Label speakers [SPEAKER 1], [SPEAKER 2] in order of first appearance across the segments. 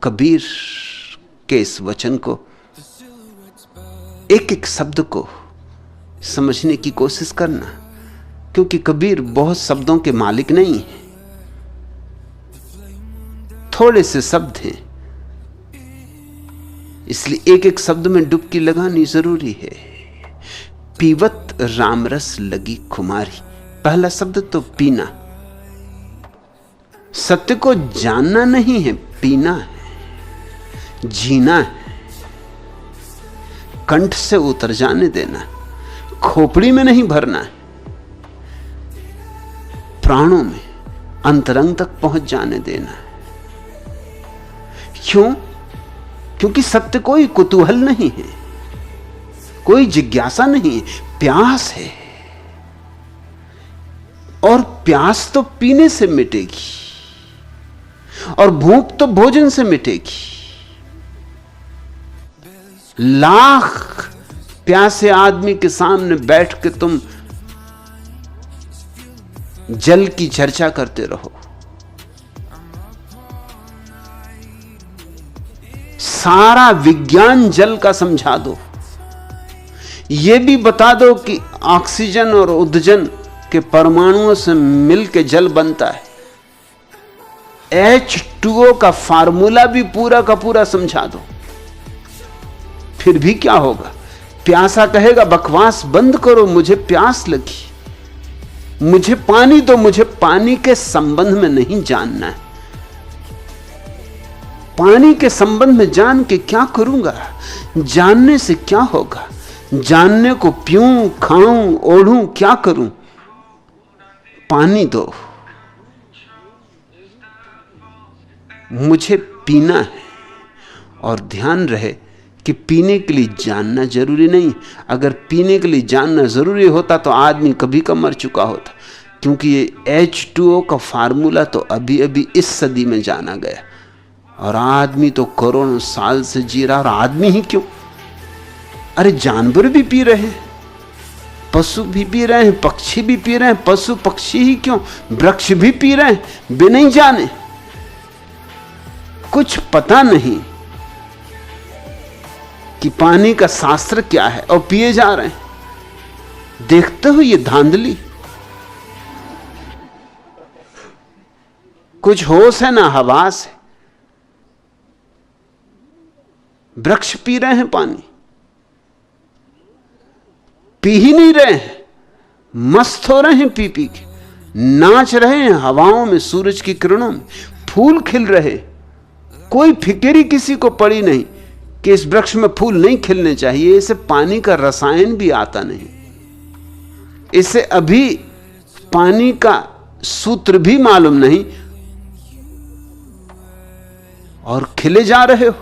[SPEAKER 1] कबीर के इस वचन को, एक एक शब्द को समझने की कोशिश करना, क्योंकि कबीर बहुत शब्दों के मालिक नहीं है, थोड़े से शब्द हैं, इसलिए एक एक शब्द में डुबकी लगानी जरूरी है। पीवत रामरस लगी खुमारी, पहला शब्द तो पीना। सत्य को जानना नहीं है, पीना है, जीना है, कंठ से उतर जाने देना, खोपड़ी में नहीं भरना है, प्राणों में, अंतरंग तक पहुंच जाने देना है। क्यों? क्योंकि सत्य कोई कुतूहल नहीं है, कोई जिज्ञासा नहीं है, प्यास है। और प्यास तो पीने से मिटेगी, और भूख तो भोजन से मिटेगी। लाख प्यासे आदमी के सामने बैठ के तुम जल की चर्चा करते रहो, सारा विज्ञान जल का समझा दो, यह भी बता दो कि ऑक्सीजन और उदजन के परमाणुओं से मिलकर जल बनता है, H2O का फार्मूला भी पूरा का पूरा समझा दो, फिर भी क्या होगा? प्यासा कहेगा बकवास बंद करो, मुझे प्यास लगी, मुझे पानी दो, मुझे पानी के संबंध में नहीं जानना है। पानी के संबंध में जान के क्या करूंगा? जानने से क्या होगा? जानने को पीऊं, खाऊं, ओढ़ूं, क्या करूं? पानी दो, मुझे पीना है। और ध्यान रहे कि पीने के लिए जानना जरूरी नहीं। अगर पीने के लिए जानना जरूरी होता तो आदमी कभी का मर चुका होता, क्योंकि ये H2O का फार्मूला तो अभी अभी इस सदी में जाना गया, और आदमी तो करोड़ों साल से जी रहा। और आदमी ही क्यों, अरे जानवर भी पी रहे हैं, पशु भी पी रहे हैं, पक्षी भी पी रहे हैं। पशु पक्षी ही क्यों, वृक्ष भी पी रहे हैं बिना ही जाने। कुछ पता नहीं कि पानी का शास्त्र क्या है, और पिए जा रहे हैं। देखते हो ये धांधली, कुछ होश है ना हवास है। वृक्ष पी रहे हैं पानी, पी ही नहीं रहे हैं, मस्त हो रहे हैं पी पी के, नाच रहे हैं हवाओं में, सूरज की किरणों में, फूल खिल रहे। कोई फिक्र ही किसी को पड़ी नहीं कि इस वृक्ष में फूल नहीं खिलने चाहिए। इसे पानी का रसायन भी आता नहीं, इसे अभी पानी का सूत्र भी मालूम नहीं, और खिले जा रहे हो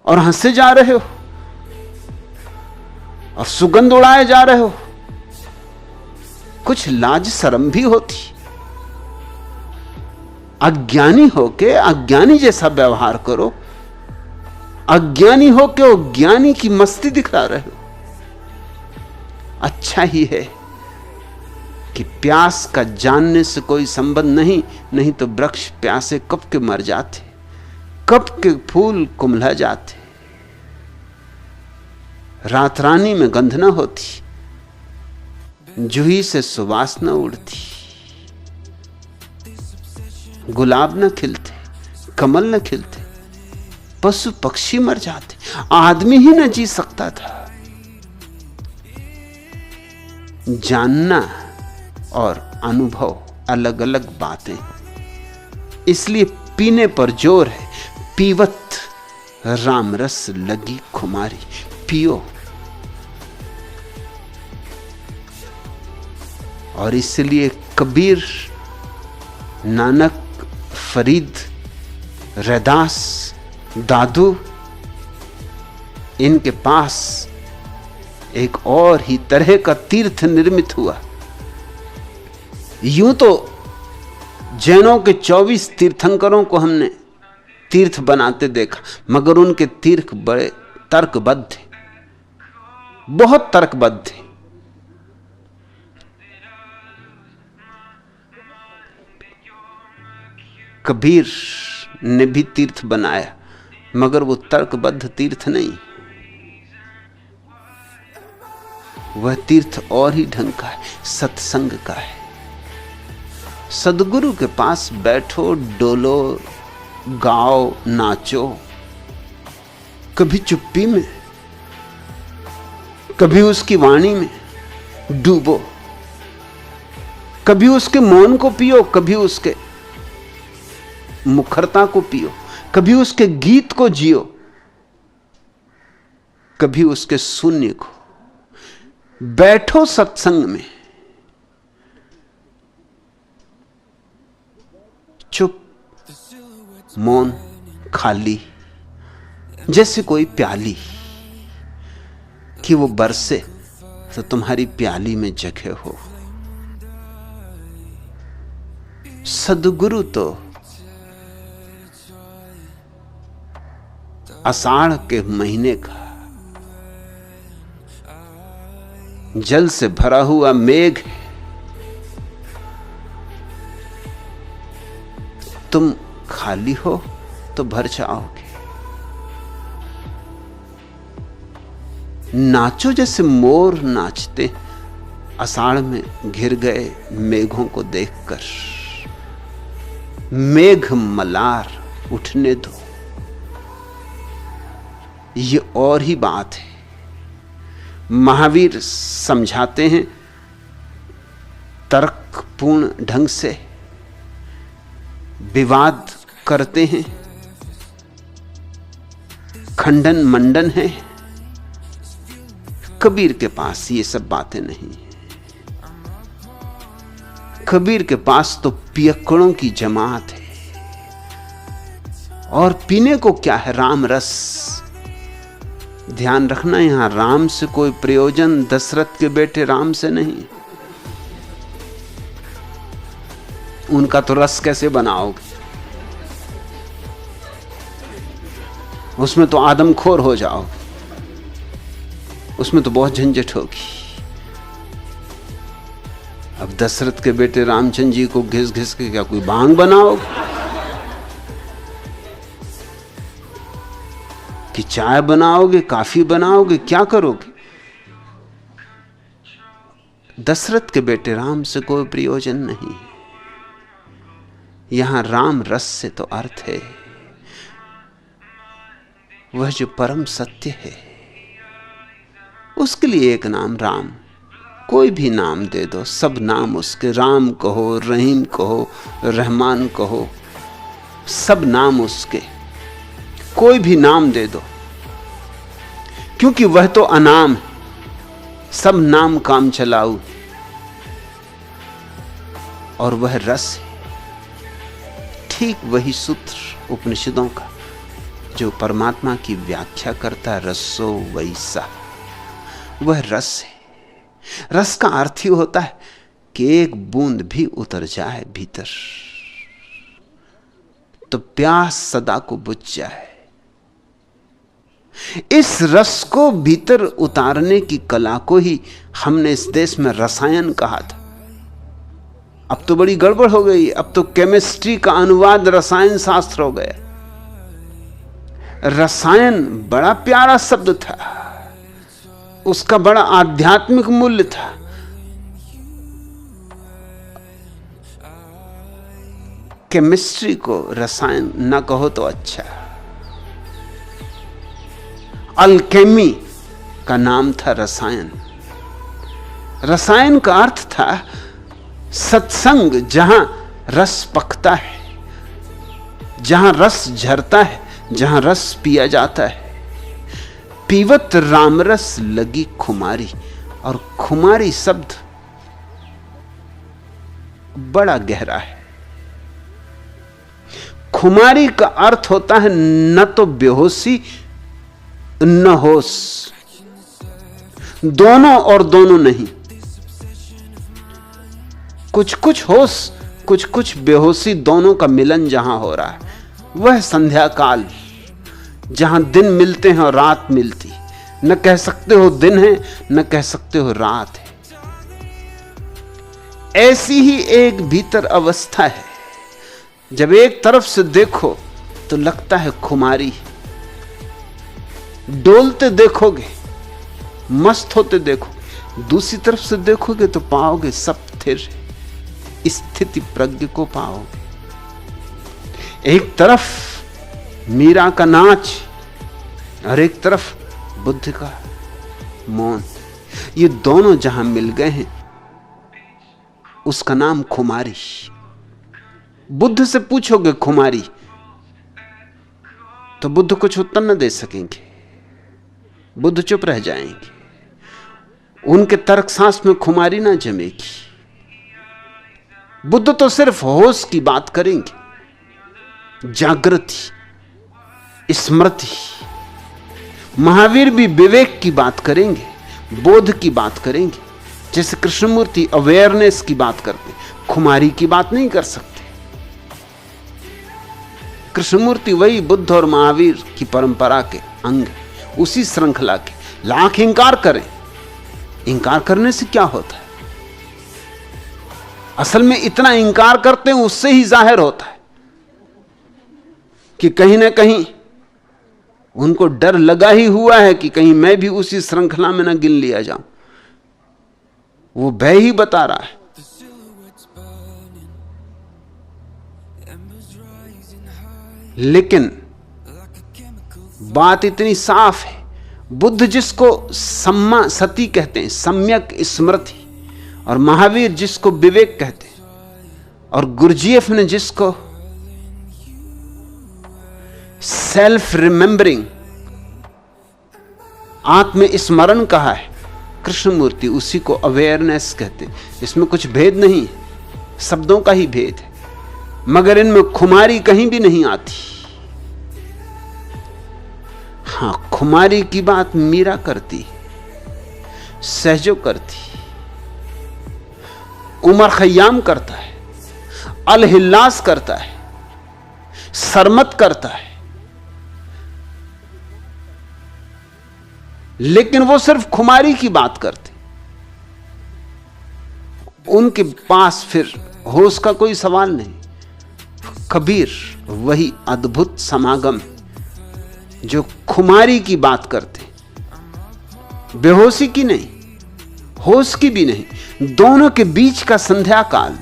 [SPEAKER 1] और हंसे जा रहे हो और सुगंध उड़ाए जा रहे हो। कुछ लाज शर्म भी होती। अज्ञानी होके अज्ञानी जैसा व्यवहार करो, अज्ञानी होके ज्ञानी की मस्ती दिखा रहे हो। अच्छा ही है कि प्यास का जानने से कोई संबंध नहीं, नहीं तो वृक्ष प्यासे कब के मर जाते, कब के फूल कुम्हला जाते, रात रानी में गंध न होती, जूही से सुवास न उड़ती, गुलाब न खिलते, कमल न खिलते, पशु पक्षी मर जाते, आदमी ही न जी सकता था। जानना और अनुभव अलग अलग बातें, इसलिए पीने पर जोर है। पीवत रामरस लगी खुमारी, पियो। और इसलिए कबीर, नानक, फरीद, रैदास, दादू, इनके पास एक और ही तरह का तीर्थ निर्मित हुआ। यूं तो जैनों के 24 तीर्थंकरों को हमने तीर्थ बनाते देखा, मगर उनके तीर्थ बड़े तर्कबद्ध थे, बहुत तर्कबद्ध थे। कबीर ने भी तीर्थ बनाया, मगर वो तर्कबद्ध तीर्थ नहीं, वह तीर्थ और ही ढंग का है, सत्संग का है। सदगुरु के पास बैठो, डोलो, गाओ, नाचो, कभी चुप्पी में, कभी उसकी वाणी में डूबो, कभी उसके मौन को पियो, कभी उसके मुखरता को पियो, कभी उसके गीत को जियो, कभी उसके शून्य को। बैठो सत्संग में, चुप, मौन, खाली, जैसे कोई प्याली कि वो बरसे तो तुम्हारी प्याली में जगह हो। सदगुरु तो आषाढ़ के महीने का जल से भरा हुआ मेघ है। तुम खाली हो तो भर जाओगे। नाचो जैसे मोर नाचते आषाढ़ में घिर गए मेघों को देखकर। मेघ मलार उठने दो, ये और ही बात है। महावीर समझाते हैं तर्कपूर्ण ढंग से, विवाद करते हैं, खंडन मंडन है। कबीर के पास ये सब बातें नहीं। कबीर के पास तो पियक्कड़ों की जमात है, और पीने को क्या है? राम रस। ध्यान रखना, यहां राम से कोई प्रयोजन दशरथ के बेटे राम से नहीं। उनका तो रस कैसे बनाओगे? उसमें तो आदमखोर हो जाओगे, उसमें तो बहुत झंझट होगी। अब दशरथ के बेटे रामचंद्र जी को घिस घिस के क्या कोई भांग बनाओगे कि चाय बनाओगे, काफी बनाओगे, क्या करोगे? दशरथ के बेटे राम से कोई प्रयोजन नहीं। यहां राम रस से तो अर्थ है वह जो परम सत्य है, उसके लिए एक नाम राम। कोई भी नाम दे दो, सब नाम उसके। राम कहो, रहीम कहो, रहमान कहो, सब नाम उसके। कोई भी नाम दे दो, क्योंकि वह तो अनाम है। सब नाम काम चलाऊ, और वह रस है। ठीक वही सूत्र उपनिषदों का जो परमात्मा की व्याख्या करता, रसो वैसा, वह रस है। रस का अर्थ ही होता है कि एक बूंद भी उतर जाए भीतर तो प्यास सदा को बुझ जाए। इस रस को भीतर उतारने की कला को ही हमने इस देश में रसायन कहा था। अब तो बड़ी गड़बड़ हो गई। अब तो केमिस्ट्री का अनुवाद रसायन शास्त्र हो गया। रसायन बड़ा प्यारा शब्द था, उसका बड़ा आध्यात्मिक मूल्य था। केमिस्ट्री को रसायन ना कहो तो अच्छा। अल्केमी का नाम था रसायन। रसायन का अर्थ था सत्संग, जहां रस पकता है, जहां रस झरता है, जहां रस पिया जाता है। पीवत रामरस लगी खुमारी। और खुमारी शब्द बड़ा गहरा है। खुमारी का अर्थ होता है न तो बेहोशी न होश, दोनों और दोनों नहीं। कुछ कुछ होश, कुछ कुछ बेहोशी, दोनों का मिलन जहां हो रहा है, वह संध्या काल, जहां दिन मिलते हैं और रात मिलती। न कह सकते हो दिन है, न कह सकते हो रात है। ऐसी ही एक भीतर अवस्था है, जब एक तरफ से देखो तो लगता है खुमारी। डोलते देखोगे, मस्त होते देखो, दूसरी तरफ से देखोगे तो पाओगे सब स्थिर, स्थिति प्रज्ञ को पाओगे। एक तरफ मीरा का नाच और एक तरफ बुद्ध का मौन। ये दोनों जहां मिल गए हैं उसका नाम खुमारी। बुद्ध से पूछोगे खुमारी तो बुद्ध कुछ उत्तर न दे सकेंगे, बुद्ध चुप रह जाएंगे, उनके तर्कशास्त्र में खुमारी ना जमेगी। बुद्ध तो सिर्फ होश की बात करेंगे, जागृति, स्मृति। महावीर भी विवेक की बात करेंगे, बोध की बात करेंगे। जैसे कृष्णमूर्ति अवेयरनेस की बात करते, खुमारी की बात नहीं कर सकते। कृष्णमूर्ति वही बुद्ध और महावीर की परंपरा के अंग, उसी श्रृंखला के। लाख इंकार करें, इंकार करने से क्या होता है? असल में इतना इंकार करते हैं उससे ही जाहिर होता है कि कहीं ना कहीं उनको डर लगा ही हुआ है कि कहीं मैं भी उसी श्रृंखला में ना गिन लिया जाऊं। वो भय ही बता रहा है। लेकिन बात इतनी साफ है, बुद्ध जिसको सम्मा सती कहते हैं, सम्यक स्मृति, और महावीर जिसको विवेक कहते हैं, और गुरजीएफ ने जिसको सेल्फ रिमेंबरिंग, आत्मस्मरण कहा है, कृष्णमूर्ति उसी को अवेयरनेस कहते हैं। इसमें कुछ भेद नहीं, शब्दों का ही भेद है, मगर इनमें खुमारी कहीं भी नहीं आती। हां, खुमारी की बात मीरा करती, सहजो करती, उमर खयाम करता है, अल हिल्लास करता है, सरमत करता है। लेकिन वो सिर्फ खुमारी की बात करते, उनके पास फिर होश का कोई सवाल नहीं। कबीर वही अद्भुत समागम जो खुमारी की बात करते, बेहोशी की नहीं, होश की भी नहीं, दोनों के बीच का संध्या काल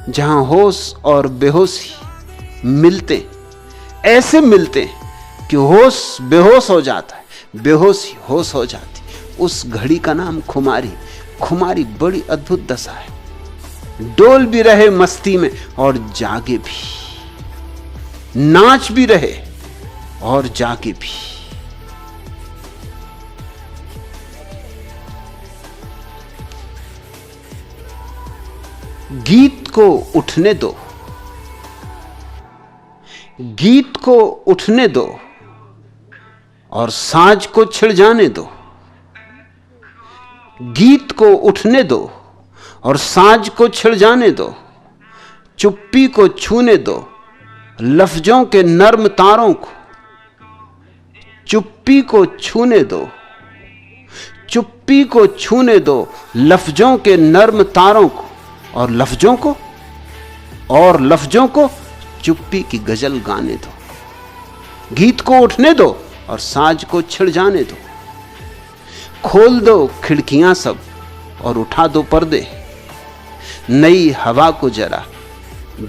[SPEAKER 1] जहां होश और बेहोशी मिलते, ऐसे मिलते कि होश बेहोश हो जाता है, बेहोशी होश हो जाती, उस घड़ी का नाम खुमारी। खुमारी बड़ी अद्भुत दशा है, डोल भी रहे मस्ती में और जागे भी, नाच भी रहे और जागे भी। गीत को उठने दो, गीत को उठने दो और साज को छिड़ जाने दो। गीत को उठने दो और साज को छिड़ जाने दो। चुप्पी को छूने दो, लफ्जों के नर्म तारों को। चुप्पी को छूने दो, चुप्पी को छूने दो, लफ्जों के नर्म तारों को। और लफ्जों को चुप्पी की गजल गाने दो। गीत को उठने दो और साज को छिड़ जाने दो। खोल दो खिड़कियां सब और उठा दो पर्दे। नई हवा को जरा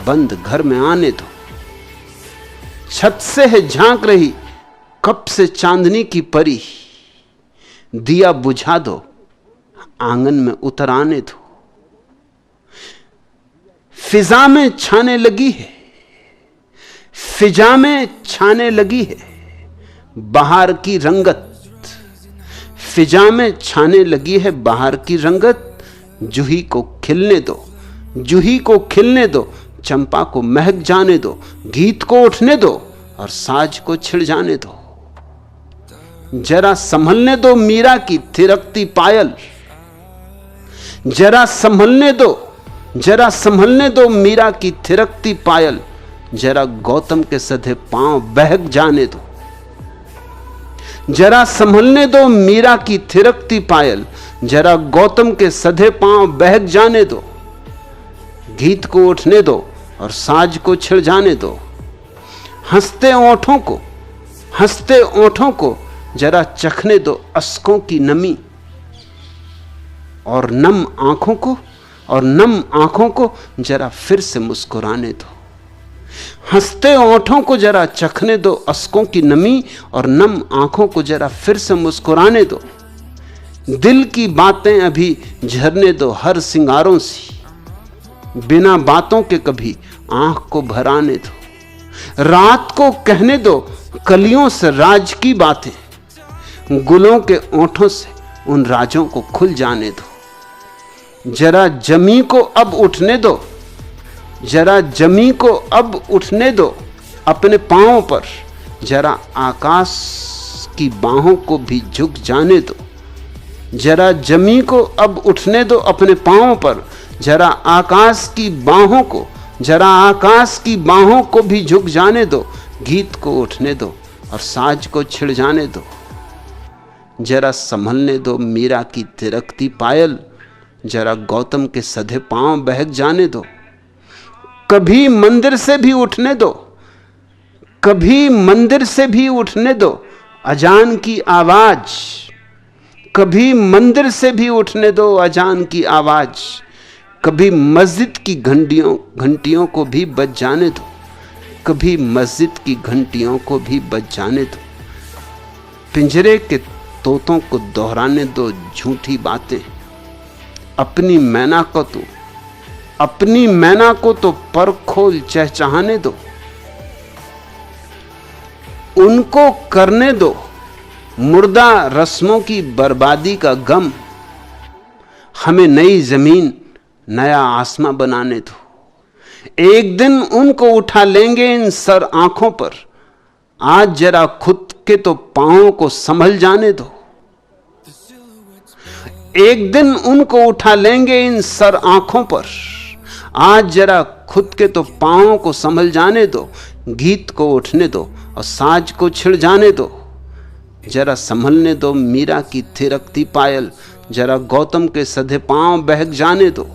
[SPEAKER 1] बंद घर में आने दो। छत से है झांक रही कब से चांदनी की परी। दिया बुझा दो, आंगन में उतर आने दो। फिजा में छाने लगी है, फिजा में छाने लगी है बाहर की रंगत। फिजा में छाने लगी है बाहर की रंगत। जूही को खिलने दो, जूही को खिलने दो। चंपा को महक जाने दो। गीत को उठने दो और साज को छिड़ जाने दो। जरा संभलने दो मीरा की थिरकती पायल। जरा संभलने दो, जरा संभलने दो मीरा की थिरकती पायल। जरा गौतम के सधे पांव बहक जाने दो। जरा संभलने दो मीरा की थिरकती पायल। जरा गौतम के सधे पांव बहक जाने दो। गीत को उठने दो और साज को छिड़ जाने दो। हंसते ओंठों को जरा चखने दो अश्कों की नमी, और नम आंखों को जरा फिर से मुस्कुराने दो। हंसते ओंठों को जरा चखने दो अश्कों की नमी, और नम आंखों को जरा फिर से मुस्कुराने दो। दिल की बातें अभी झरने दो हर सिंगारों सी, बिना बातों के कभी आंख को भराने दो। रात को कहने दो कलियों से राज की बातें, गुलों के ओंठों से उन राजों को खुल जाने दो। जरा जमी को अब उठने दो अपने पांवों पर, जरा आकाश की बाहों को भी झुक जाने दो। जरा जमी को अब उठने दो अपने पांवों पर, जरा आकाश की बाहों को भी झुक जाने दो। गीत को उठने दो और साज को छिड़ जाने दो। जरा संभलने दो मीरा की थिरकती पायल, जरा गौतम के सधे पांव बहक जाने दो। कभी मंदिर से भी उठने दो अजान की आवाज, कभी मंदिर से भी उठने दो अजान की आवाज। कभी मस्जिद की घंटियों को भी बज जाने दो, कभी मस्जिद की घंटियों को भी बज जाने दो। पिंजरे के तोतों को दोहराने दो झूठी बातें, अपनी मैना को तो पर खोल चहचहाने दो। उनको करने दो मुर्दा रस्मों की बर्बादी का गम, हमें नई जमीन नया आसमां बनाने दो। एक दिन उनको उठा लेंगे इन सर आंखों पर, आज जरा खुद के तो पांवों को संभल जाने दो। एक दिन उनको उठा लेंगे इन सर आंखों पर, आज जरा खुद के तो पांवों को संभल जाने दो। गीत को उठने दो और साज को छिड़ जाने दो। जरा संभलने दो मीरा की थिरकती पायल, जरा गौतम के सधे पांव बहक जाने दो।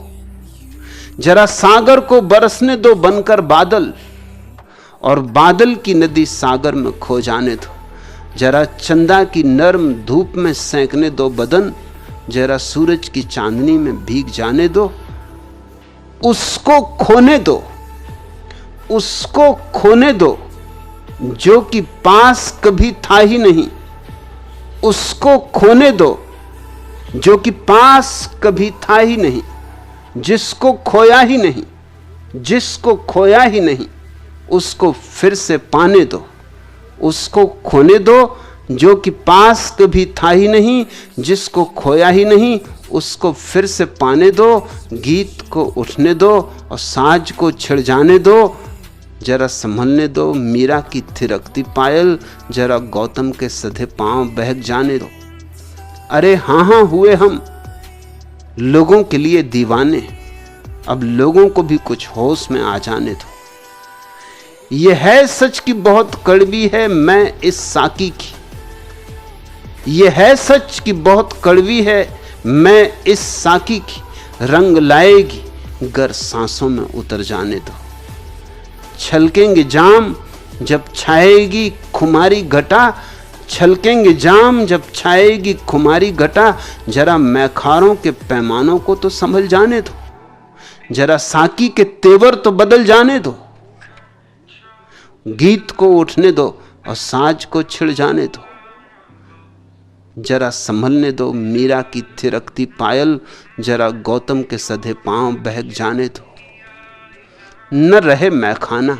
[SPEAKER 1] जरा सागर को बरसने दो बनकर बादल, और बादल की नदी सागर में खो जाने दो। जरा चंदा की नर्म धूप में सेंकने दो बदन, जरा सूरज की चांदनी में भीग जाने दो। उसको खोने दो जो कि पास कभी था ही नहीं। उसको खोने दो जो कि पास कभी था ही नहीं। जिसको खोया ही नहीं उसको फिर से पाने दो। उसको खोने दो जो कि पास कभी था ही नहीं, जिसको खोया ही नहीं उसको फिर से पाने दो। गीत को उठने दो और साज को छिड़ जाने दो। जरा संभलने दो मीरा की थिरकती पायल, जरा गौतम के सधे पांव बहक जाने दो। अरे हाँ हुए हम लोगों के लिए दीवाने, अब लोगों को भी कुछ होश में आ जाने दो। यह है सच कि बहुत कड़वी है मैं इस साकी की, यह है सच कि बहुत कड़वी है मैं इस साकी की। रंग लाएगी गर सांसों में उतर जाने दो। छलकेंगे जाम जब छाएगी खुमारी घटा, छलकेंगे जाम जब छाएगी खुमारी घटा। जरा मैखारों के पैमानों को तो संभल जाने दो, जरा साकी के तेवर तो बदल जाने दो। गीत को उठने दो और साज को छिड़ जाने दो। जरा संभलने दो मीरा की थिरकती पायल, जरा गौतम के सधे पांव बहक जाने दो। न रहे मैखाना,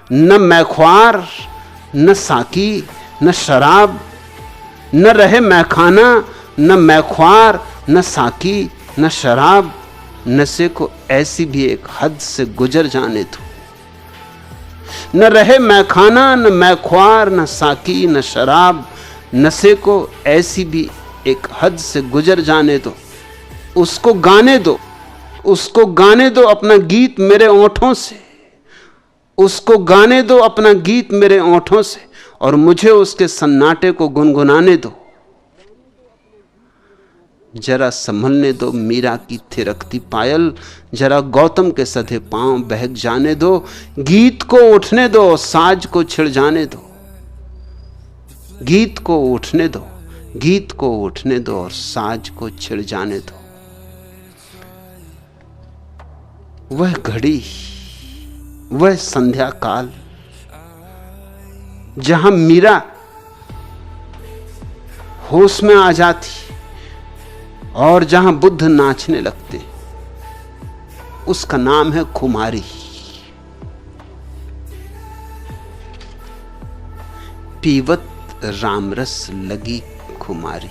[SPEAKER 1] न मैख्वार, न साकी, न शराब। न रहे मैखाना, न मैख्वार, न साकी, न शराब। नशे को ऐसी भी एक हद से गुजर जाने दो। न रहे मैखाना, न मैख्वार, न साकी, न शराब। नशे को ऐसी भी एक हद से गुजर जाने दो। उसको गाने दो अपना गीत मेरे ओंठों से। उसको गाने दो अपना गीत मेरे ओंठों से, और मुझे उसके सन्नाटे को गुनगुनाने दो। जरा संभलने दो मीरा की थिरकती पायल, जरा गौतम के सधे पांव बहक जाने दो, गीत को उठने दो साज को छिड़ जाने दो, गीत को उठने दो, गीत को उठने दो और साज को छिड़ जाने दो। वह घड़ी, वह संध्या काल जहां मीरा होश में आ जाती और जहां बुद्ध नाचने लगते, उसका नाम है खुमारी। पीवत रामरस लगी खुमारी।